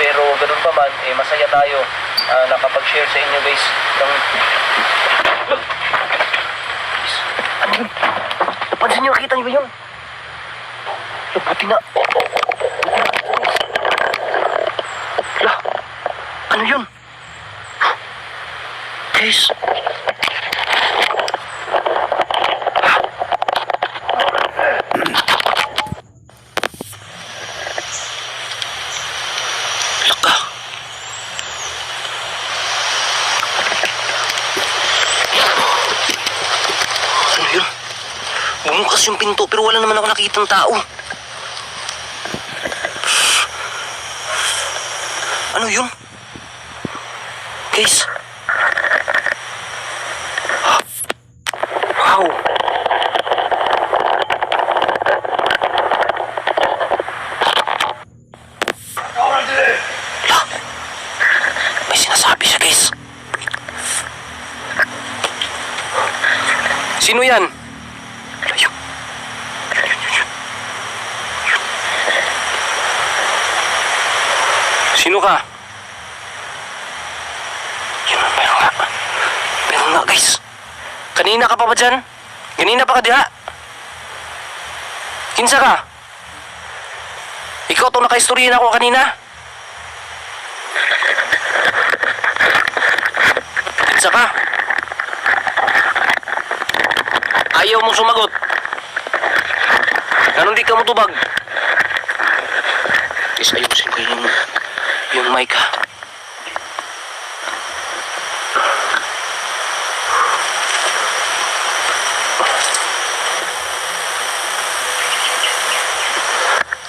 Pero ganun pa man, masaya tayo nakapag-share sa inyo guys. Ano yun? Napansin nyo, nakita nyo ba yun? Buti na. Lah, ano yun? Guys. Laka. Ano yun? Bumukas yung pinto pero wala naman ako nakitang tao. Ano yun? Guys. Wow. La. May sinasabi siya, guys. Sino yan? Layo. Sino ka? Yun, meron nga. Meron nga, guys. Kanina ka pa ba dyan? Kanina pa ka diha? Kinsa ka? Ikaw itong nakaistorya na ako kanina? Kinsa ka? Ayaw mong sumagot. Ganun di ka mo tubag. Guys, ayusin ko yung mic ha.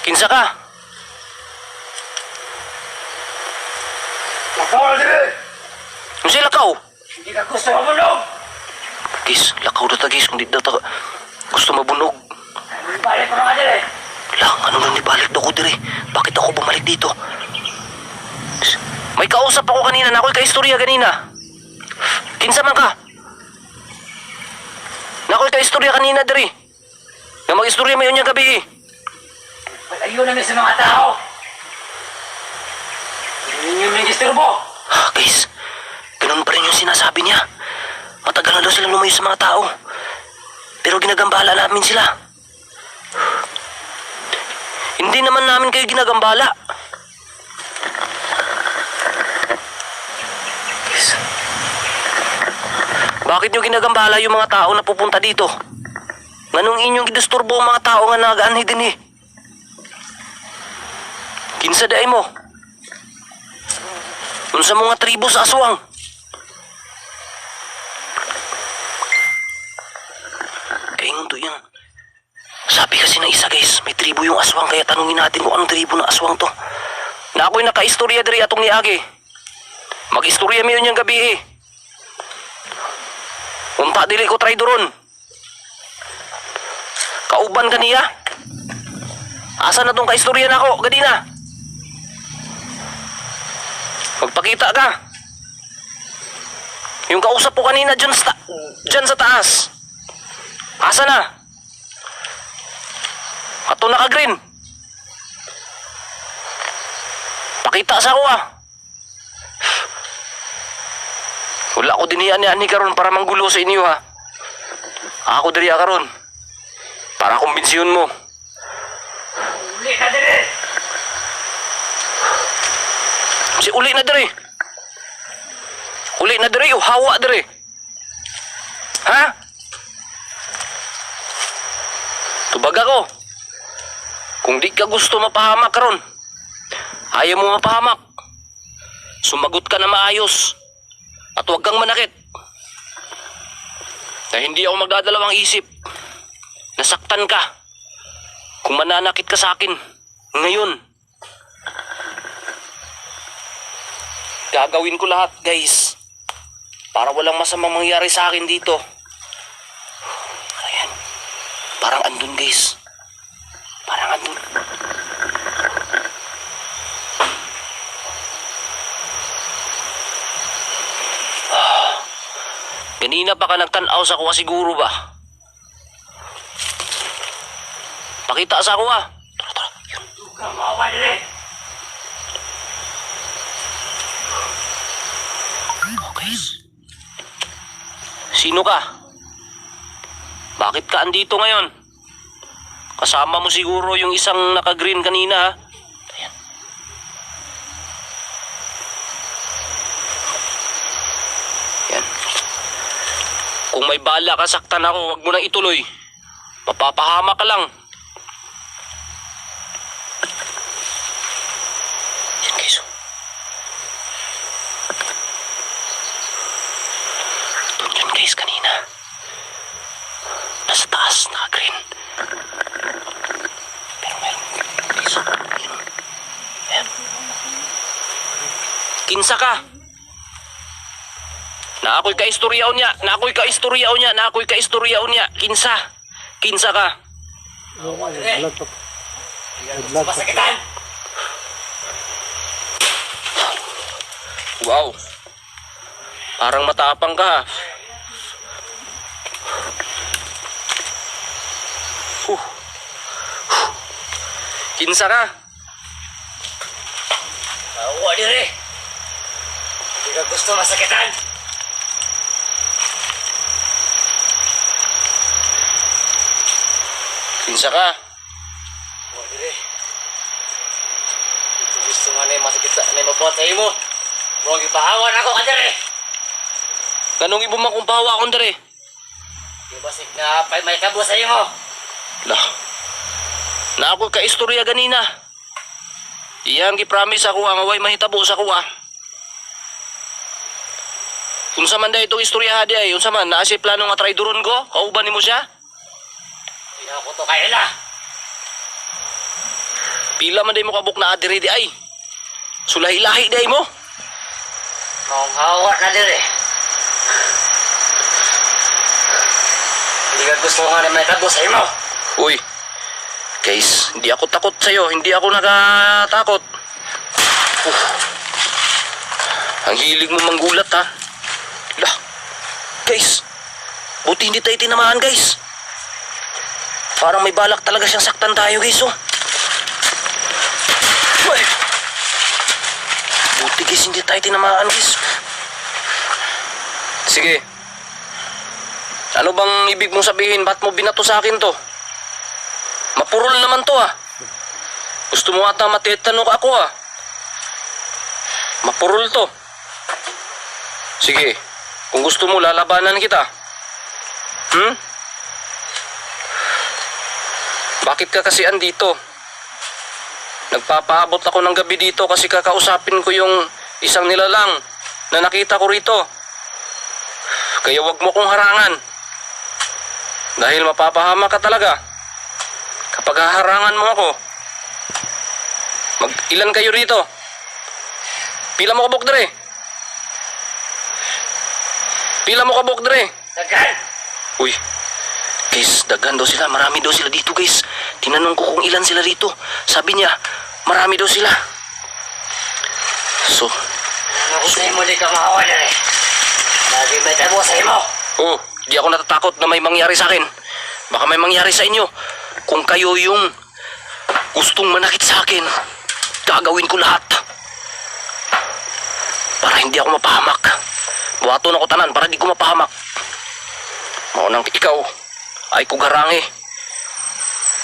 Kinsa ka? Lakaw na dire! Ano siya lakaw? Hindi ka gusto mabunog! Guys, lakaw na ta guys. Kung di daw ta gusto mabunog. Balik mo na ka dire! Lang, ano nang ibalik daw ko dire? Bakit ako bumalik dito? May kausap ako kanina na ako'y kaistorya kanina. Kinsa man ka? Na ako'y kaistorya kanina dire. Na mag-istorya mo yun yung gabi eh. Malayo namin sa mga tao! Hindi nyo may disturbo! Guys, ganun pa rin yung sinasabi niya. Matagal na daw sila lumayo sa mga tao. Pero ginagambala namin sila. Hindi naman namin kayo ginagambala. Guys, bakit nyo ginagambala yung mga tao na pupunta dito? Nganong inyong gidisturbo ang mga tao nga nagaanhi din eh? Kinsa daay mo? Unsa mga tribo sa aswang? Kaingon to yan. Sabi kasi ng isa guys, may tribo yung aswang kaya tanungin natin kung anong tribo ng aswang to. Na ako'y nakaistorya diri atong niagi. Mag-istorya mi yun yung gabi eh. Unta dili ko try doron. Kauban ka niya? Asa na tong kaistorya na ako, gadina? Magpakita ka. Yung kausap ko kanina dyan sa taas. Asa na? Ato naka-green. Pakita sa ako ah. Wala ko din ani karon para manggulo sa inyo ha. Ako diri karon. Para kumbinsiyon mo. Uli ka dire! Si uli na diri. Uli na diri o hawa diri. Ha? Tubag ako. Kung di ka gusto mapahamak karon, ayaw mo mapahamak. Sumagot ka na maayos. At huwag kang manakit. Na hindi ako magdadalawang isip. Nasaktan ka. Kung mananakit ka sa akin, ngayon. Gagawin ko lahat, guys. Para walang masamang mangyari sa akin dito. Ayan. Parang andun, guys. Parang andun. Kanina pa ka nagtanaw sa kuha siguro ba? Pakita sa kuha. Tara, tara. Yun. Huwag kang mawa dire! Sino ka? Bakit ka andito ngayon? Kasama mo siguro yung isang naka-green kanina, ha? Ayan. Ayan. Kung may bala ka saktan ako, wag mo nang ituloy. Mapapahama ka lang. Ayan guys. Doon yun guys kanina. Nasa taas, naka-green. Pero meron guys. Ayan. Kinsa ka? Na ako'y kaistoryaw niya. Kinsa ka? Vlog pa. Vlog pa. Masakitan! Wow. Parang matapang ka, ha? Kinsa ka? Awa dire! Hindi ka gusto masakitan! Kinsa ka? Awa dire! Hindi ko gusto nga na yung masakitan na yung mabuhat sa imo! Huwag ipahawan ako ka dire! Ganong ibo man kung pahawa akong dere? Di ba sig na may kabo sa imo? Lah. Na ako'y kaistorya ganina. Iyang gipromise ako ang away mahitabo sa kuha. Unsa man da itong istorya hadi ay, unsa man naa si plano nga traidoron ko? Kauban nimo siya? Hindi na ako to kaila! Pila man day mo kabuk na adiri di ay. Sulahi-lahi day mo. Maong hawa na dire! Hindi ka gusto nga na may kabo sa imo! Uy. Guys, hindi ako takot sa'yo. Hindi ako nakatakot. Ang hilig mo manggulat, ha? Lah. Guys, buti hindi tayo tinamaan, guys. Parang may balak talaga siyang saktan tayo, guys, oh. Uy. Buti, guys, hindi tayo tinamaan, guys. Sige. Ano bang ibig mong sabihin? Ba't mo binato sa akin to? Mapurol naman to, ah. Gusto mo ata matitanong ako, ah. Mapurol to. Sige. Kung gusto mo, lalabanan kita. Bakit ka kasi andito? Nagpapaabot ako ng gabi dito kasi kakausapin ko yung isang nilalang na nakita ko rito. Kaya wag mo kong harangan. Dahil mapapahama ka talaga. Kapag haharangan mo ako, mag-ilan kayo rito? Pila mo kabok dere? Pila mo kabok dere? Dagan! Uy, guys, dagan daw sila. Marami daw sila dito, guys. Tinanong ko kung ilan sila rito. Sabi niya, marami daw sila. So, Ako sa imo di ka mahawa dire! Lagi may tabo sa imo! oh, di ako natatakot na may mangyari sa akin. Baka may mangyari sa inyo. Kung kayo yung gustong manakit sa akin, gagawin ko lahat. Para hindi ako mapahamak. Buhaton ako tanan para di ko mapahamak. Maunang ikaw ay kugarangi.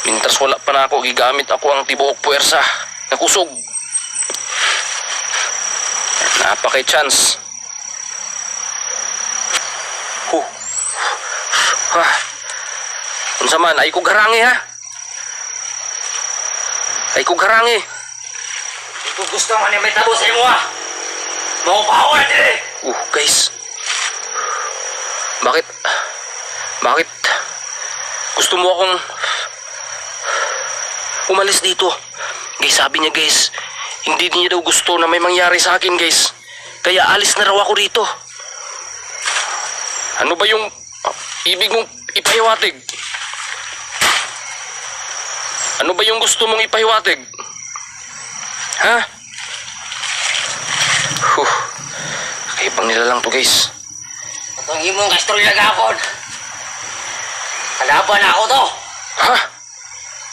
Mintras wala pa na ako, gigamit ako ang tibuok puwersa na kusog. Napakay chance. Ha. Unsa man ay kugarangi, ha? Ay kugarangi. Hindi ko gusto nga na may tabo sa imo ah! Maong pahawa dire! Guys. Bakit gusto mo akong umalis dito? Guys, sabi niya, guys, hindi niya daw gusto na may mangyari sa akin, guys. Kaya alis na raw ako rito. Ano ba yung ibig mong ipahiwatig? Ano ba yung gusto mong ipahiwatig? Ha? Kaibang nila lang to, guys. Itong imong kastorya gapon! Kalaban ako to! Ha?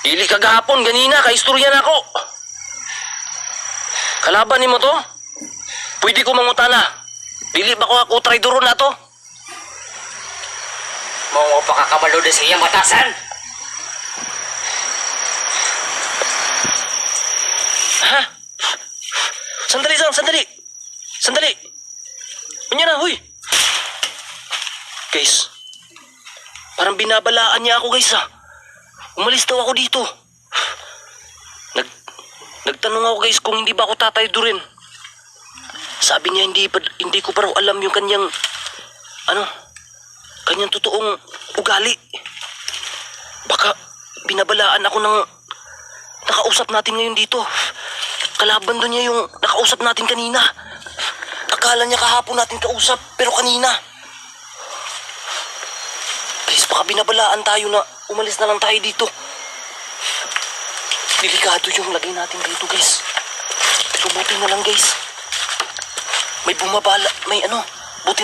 Dili kagahapon, ganina, kaistorya na ako. Kalaban ni mo to? Pwede ko mangutana. Dili ba ko traidoron na to? Mo pakakabalo din sa iyang batasan. Ha? Sandali lang, sandali. Sandali. Unya na, huy. Guys, parang binabalaan niya ako guys ha. Umalis daw ako dito. Nagtanong ako guys kung hindi ba ako tataydo rin. Sabi niya hindi ko pa raw alam yung kanyang kanyang totoong ugali. Baka binabalaan ako ng nakausap natin ngayon dito. Kalaban doon niya yung nakausap natin kanina. Akala niya kahapon natin kausap, pero kanina. Guys, baka binabalaan tayo na umalis na lang tayo dito. Delikado yung lagay natin dito, guys. Pero buti na lang, guys. May bumabala, may